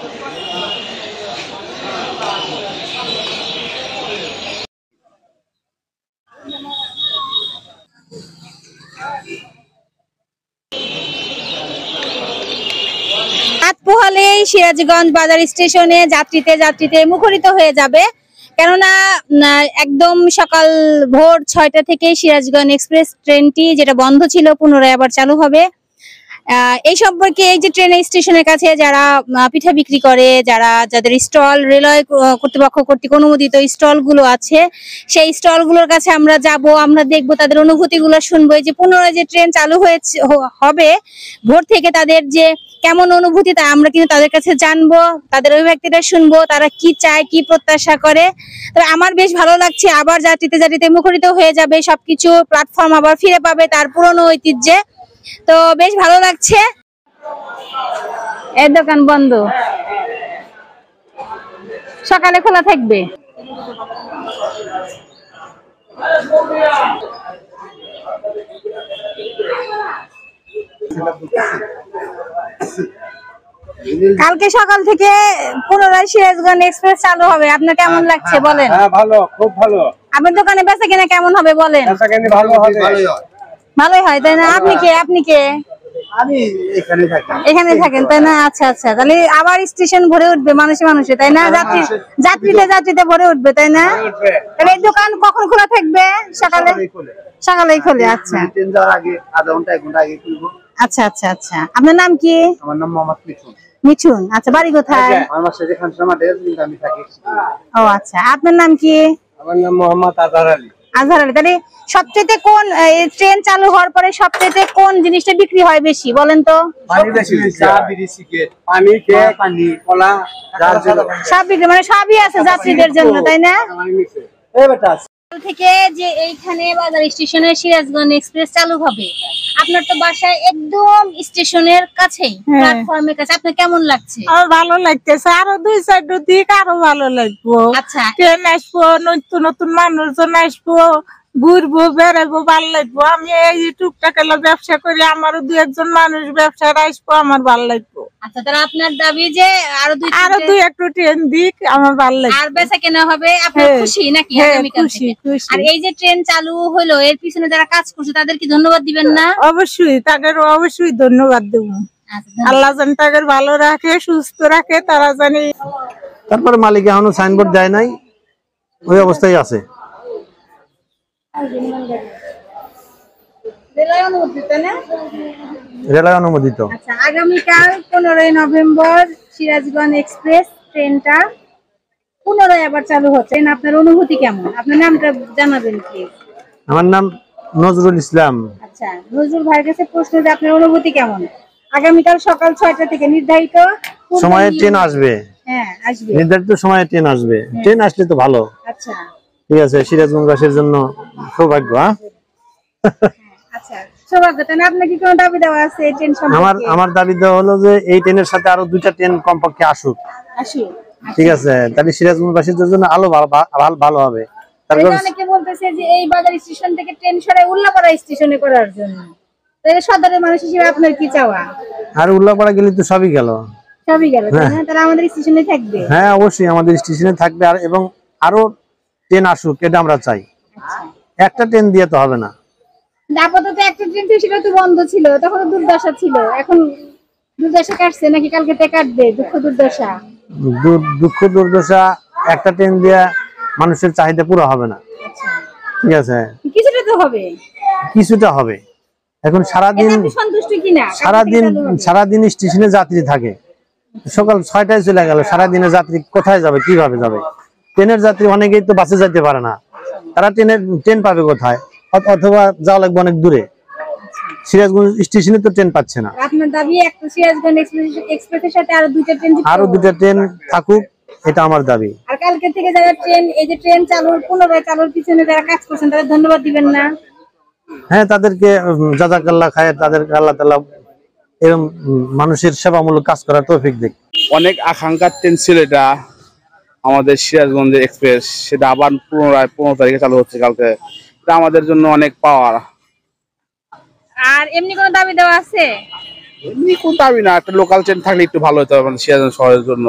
রাত পোহালেই সিরাজগঞ্জ বাজার স্টেশনে যাত্রীতে মুখরিত হয়ে যাবে। কেননা একদম সকাল ভোর 6টা থেকে সিরাজগঞ্জ এক্সপ্রেস ট্রেনটি যেটা বন্ধ ছিল পুনরায় আবার চালু হবে। এই সম্পর্কে এই যে ট্রেন স্টেশনের কাছে যারা পিঠা বিক্রি করে, যাদের স্টল রেলওয়ে কর্তৃপক্ষ কর্তৃক অনুমোদিত স্টল গুলো আছে, সেই স্টল গুলোর কাছে আমরা যাব, আমরা দেখবো, তাদের অনুভূতি গুলো শুনবো। এই যে পুনরায় যে ট্রেন চালু হবে ভোর থেকে, তাদের যে কেমন অনুভূতি তা আমরা কিন্তু তাদের কাছে জানবো, তাদের অভিব্যক্তিটা শুনবো, তারা কি চায়, কি প্রত্যাশা করে। তবে আমার বেশ ভালো লাগছে, আবার যাত্রীতে মুখরিত হয়ে যাবে, সবকিছু প্ল্যাটফর্ম আবার ফিরে পাবে তার পুরনো ঐতিহ্যে। তো বেশ ভালো লাগছে। এই দোকান বন্ধ, সকালে খোলা থাকবে। কালকে সকাল থেকে পুনরায় সিরাজগঞ্জ এক্সপ্রেস চালু হবে, আপনার কেমন লাগছে বলেন? ভালো, খুব ভালো। আপনার দোকানে বেচা কিনা কেমন হবে বলেন? ভালোই হয়, তাই না? আপনি কে? আমি এখানে থাকেন, তাই না? আচ্ছা আচ্ছা, তাহলে আবার স্টেশন ভরে উঠবে মানুষে, তাই না? যাত্রীতে ভরে উঠবে, তাই না? তাহলে এই দোকান কখন খোলা থাকবে? সকালেই খোলে। আচ্ছা আধা ঘন্টা 1 ঘন্টা আগে খুলবো। আচ্ছা আচ্ছা আচ্ছা, আপনার নাম কি? আমার নাম মোহাম্মদ মিঠুন। আচ্ছা, বাড়ি কোথায়? আমার সাথে আমি থাকি। ও আচ্ছা, আপনার নাম কি? আমার নাম মোহাম্মদ আজহার আলী। তাহলে সবচেয়ে কোন ট্রেন চালু হওয়ার পরে সবচেয়ে কোন জিনিসটা বিক্রি হয় বেশি বলেন তো? পানি বেশি, চা, বিড়ি, সিগারেট, পানি, কেক, পানি, কলা, সব বিক্রি, মানে সবই আছে যাত্রীদের জন্য, তাই না? থেকে যে এইখানে বাজার স্টেশনে সিরাজগঞ্জ এক্সপ্রেস চালু হবে, আপনার তো বাসায় একদম স্টেশনের কাছেই, প্ল্যাটফর্মের কাছে, আপনার কেমন লাগছে? ভালো লাগতেছে, আরো 2-4 দিক আরো ভালো লাগবো। আচ্ছা, ট্রেন আসবো, নতুন মানুষজন আসবো, ঘুরবো, বেড়াবো, ভালো লাগবো। আমি এই টুকটাক ব্যবসা করি, আমারও 2-1 মানুষ ব্যবসায় আসবো, আমার ভালো লাগবো। আচ্ছা, তাহলে আপনার দাবি যে আরো 2-1 ট্রেন দিক আমার ভালো লাগবে, আর বেচা কেনা হবে, আপনি খুশি নাকি? খুশি। আর এই যে ট্রেন চালু হলো, এর পিছনে যারা কাজ করছে তাদের কি ধন্যবাদ দিবেন না? অবশ্যই, তাদের অবশ্যই ধন্যবাদ দেবো। আল্লাহ জানি তাদের ভালো রাখে, সুস্থ রাখে, তারা জানি। তারপরে মালিক এখনো সাইনবোর্ড দেয় নাই, ওই অবস্থায় আছে। রেলওয়ে অনুমোদিত। আচ্ছা, আগামীকাল 15 নভেম্বর সিরাজগঞ্জ এক্সপ্রেস ট্রেনটা পুনরায় আবার চালু হচ্ছে, আপনার অনুভূতি কেমন? আপনার নামটা জানাবেন প্লিজ। আমার নাম নজরুল ইসলাম। আচ্ছা, নজরুল ভাইয়ের কাছে প্রশ্ন যে আপনার অনুভূতি কেমন? আগামীকাল সকাল 6টা থেকে নির্ধারিত সময়ে ট্রেন আসবে। হ্যাঁ, আসবে, নির্ধারিত সময়ে ট্রেন আসবে। ট্রেন আসলে তো ভালো। আচ্ছা ঠিক আছে, সিরাজগঞ্জবাসীর জন্য সৌভাগ্য। আচ্ছা, সৌভাগ্য। তাহলে আপনার কি কোনো দাবি দেওয়া আছে এই ট্রেন সম্পর্কে? আমার দাবি দেওয়া হলো যে এই ট্রেনের সাথে আরো 2টা ট্রেন কমপক্ষে আসুক। ঠিক আছে, তাহলে সিরাজগঞ্জবাসীদের জন্য আলো ভালো হবে। তারপর অনেকে বলতেছে যে এই বাজার স্টেশন থেকে ট্রেন সরাই উল্লাপাড়া স্টেশনে করার জন্য। তাহলে সাধারণ মানুষ হিসেবে আপনার কি চাওয়া? আর উল্লাপাড়া গেলে তো সবই গেল, তাই না? তাহলে আমাদের স্টেশনে থাকবে। হ্যাঁ, অবশ্যই আমাদের স্টেশনে থাকবে, আর এবং আরো ট্রেন আসুক, এটা আমরা চাই। একটা ট্রেন দিয়ে তো হবে না। আপাতত একটা ট্রেন ছিল, তো বন্ধ ছিল, তখন দুর্দশা ছিল, এখন দুর্দশা কাটছে নাকি কালকে থেকে কাটবে? দুঃখ দুর্দশা একটা ট্রেন দিয়ে মানুষের চাহিদা পুরো হবে না। ঠিক আছে, কিছুটা হবে। এখন সারাদিন স্টেশনে যাত্রী থাকে, সকাল 6টায় চলে গেল, সারাদিনে যাত্রী কোথায় যাবে, কিভাবে যাবে? ট্রেনের যাত্রী অনেকেই তো বাসে যেতে পারে না, তারা ট্রেন পাবে কোথায়? অথবা যাওয়া লাগবে অনেক দূরে। সিরাজগঞ্জ স্টেশনে তো ট্রেন পাচ্ছে না। আপনার দাবি একটা সিরাজগঞ্জ এক্সপ্রেসের সাথে আরো 2টা ট্রেন থাকুক, এটা আমার দাবি। আর কালকে থেকে যারা ট্রেন পুনরায় চালুর পিছনে যারা কাজ করছেন তাদের ধন্যবাদ দিবেন না? হ্যাঁ, তাদেরকে জাযাকাল্লাহ খায়ের, তাদেরকে আল্লাহ তাআলা এরকম মানুষের সেবামূলক কাজ করার তৌফিক দেখ। অনেক আকাঙ্ক্ষার ট্রেন ছিল এটা, আমাদের সিরাজগঞ্জ এক্সপ্রেস, সেটা আবার পুনরায় 15 তারিখে চালু হচ্ছে কালকে। এটা আমাদের জন্য অনেক পাওয়ার। আর এমনি কোনো দাবি দেওয়া আছে? এমনি কোন দামি না, একটা লোকাল ট্রেন থাকলে একটু ভালো হতো আমাদের সিরাজগঞ্জ শহরের জন্য।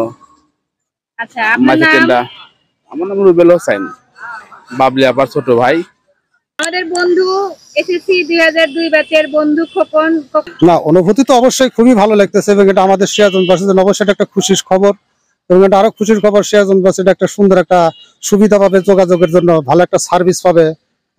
আচ্ছা, আপনার নাম? ট্রেনটা আমার নাম রুবেল হোসেন, বাবলি আপার ছোট ভাই। আমাদের বন্ধু এসএসসি 2002 ব্যাচের বন্ধু খোকন। না, অনুভূতি তো অবশ্যই খুবই ভালো লাগতেছে এবং এটা আমাদের সিরাজগঞ্জবাসীর জন্য অবশ্যই একটা খুশির খবর এবং এটা আরো খুশির খবর। সিরাজগঞ্জবাসীরা একটা সুন্দর একটা সুবিধা পাবে, যোগাযোগের জন্য ভালো একটা সার্ভিস পাবে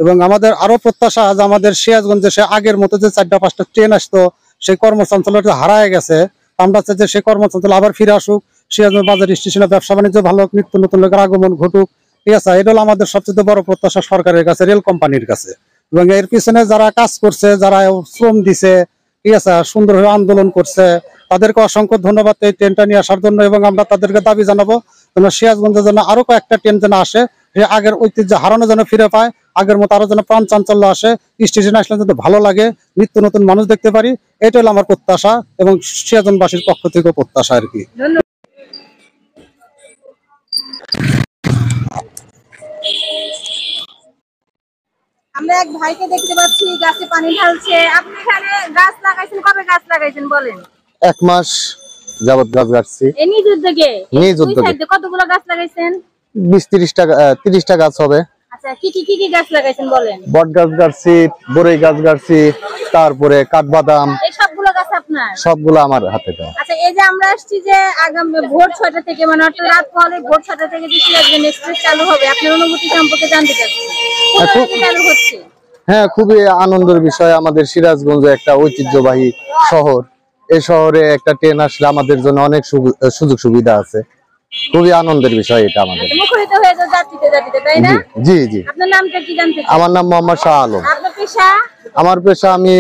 এবং আমাদের আরো প্রত্যাশা যে আমাদের সিরাজগঞ্জে সে আগের মতো যে 4টা-5টা ট্রেন আসতো সেই কর্মচাঞ্চল্যটা হারায় গেছে। আমরা চাই যে সেই কর্মচাঞ্চল্য আবার ফিরে আসুক, সিরাজগঞ্জ বাজার স্টেশনে ব্যবসা বাণিজ্য ভালো হোক, নিত্য নতুন লোকের আগমন ঘটুক। ঠিক আছে, এটা হলো আমাদের সবচেয়ে বড় প্রত্যাশা সরকারের কাছে, রেল কোম্পানির কাছে এবং এর পিছনে যারা কাজ করছে, যারা শ্রম দিছে, ঠিক আছে, সুন্দরভাবে আন্দোলন করছে, তাদেরকে অসংখ্য ধন্যবাদ এই ট্রেনটা নিয়ে আসার জন্য। এবং আমরা তাদেরকে দাবি জানাবো যেন সিরাজগঞ্জের জন্য আরো কয়েকটা ট্রেন যেন আসে, আগের ঐতিহ্য হারানো যেন ফিরে পায়, আগের মতো আরো যেন প্রাণ চাঞ্চল্য আসে, স্টেশনে আসলে যাতে ভালো লাগে, নিত্য নতুন মানুষ দেখতে পারি, এটা হলো আমার প্রত্যাশা এবং সিরাজগঞ্জবাসীর পক্ষ থেকে প্রত্যাশা আর কি। আমরা এক ভাইকে দেখতে পাচ্ছি গাছে পানি ঢালছে। আপনি এখানে গাছ লাগাইছেন, কবে গাছ লাগাইছেন বলেন? 1 মাস যাবত গাছ গাছছি। এই নিজ উদ্যোগে? নিজ উদ্যোগে। কতগুলো গাছ লাগাইছেন? 20-30টা গাছ হবে। আচ্ছা, কি গাছ লাগাইছেন বলেন? বট গাছ গাছছি, বড়ই গাছ গাছছি, তারপরে কাঠবাদাম। এই সবগুলো গাছ আপনার? সবগুলো আমার হাতে দেওয়া। আচ্ছা, এই যে আমরা আসছি যে আগামী ভোর 6টা থেকে, মানে অর্থাৎ রাত পহলে ভোর 6টা থেকে যে সিরাজগঞ্জ এক্সপ্রেস চালু হবে, আপনার অনুভূতি সম্পর্কে জানতে চাচ্ছি। চালু হচ্ছে? হ্যাঁ, খুবই আনন্দের বিষয়। আমাদের সিরাজগঞ্জ একটা ঐতিহ্যবাহী শহর, এই শহরে একটা ট্রেন আসলে আমাদের জন্য অনেক সুযোগ সুবিধা আছে। খুবই আনন্দের বিষয় এটা আমাদের। মুখরিত হয়ে যায় যাত্রীতে, তাই না? জি জি। আপনার নামটা কি জানতে চাই? আমার নাম মোহাম্মদ শাহ আলম। আপনার পেশা? আমার পেশা, আমি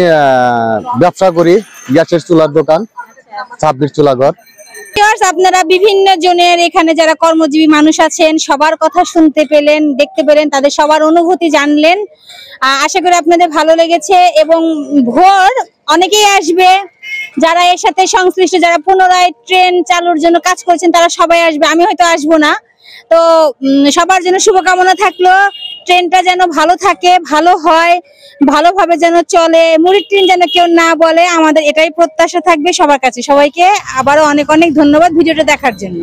ব্যবসা করি, গ্যাসের চুলার দোকান, 26 চুলাঘর। আপনারা বিভিন্ন জনের এখানে যারা কর্মজীবী মানুষ আছেন সবার কথা শুনতে পেলেন, দেখতে পেলেন, তাদের সবার অনুভূতি জানলেন। আশা করি আপনাদের ভালো লেগেছে এবং ভোর অনেকেই আসবে যারা এর সাথে সংশ্লিষ্ট, যারা পুনরায় ট্রেন চালুর জন্য কাজ করছেন, তারা সবাই আসবে। আমি হয়তো আসবো না। তো সবার জন্য শুভকামনা থাকলো, ট্রেনটা যেন ভালো থাকে, ভালো হয়, ভালোভাবে যেন চলে, মুড়ির ট্রেন যেন কেউ না বলে, আমাদের এটাই প্রত্যাশা থাকবে সবার কাছে। সবাইকে আবারও অনেক অনেক ধন্যবাদ ভিডিওটা দেখার জন্য।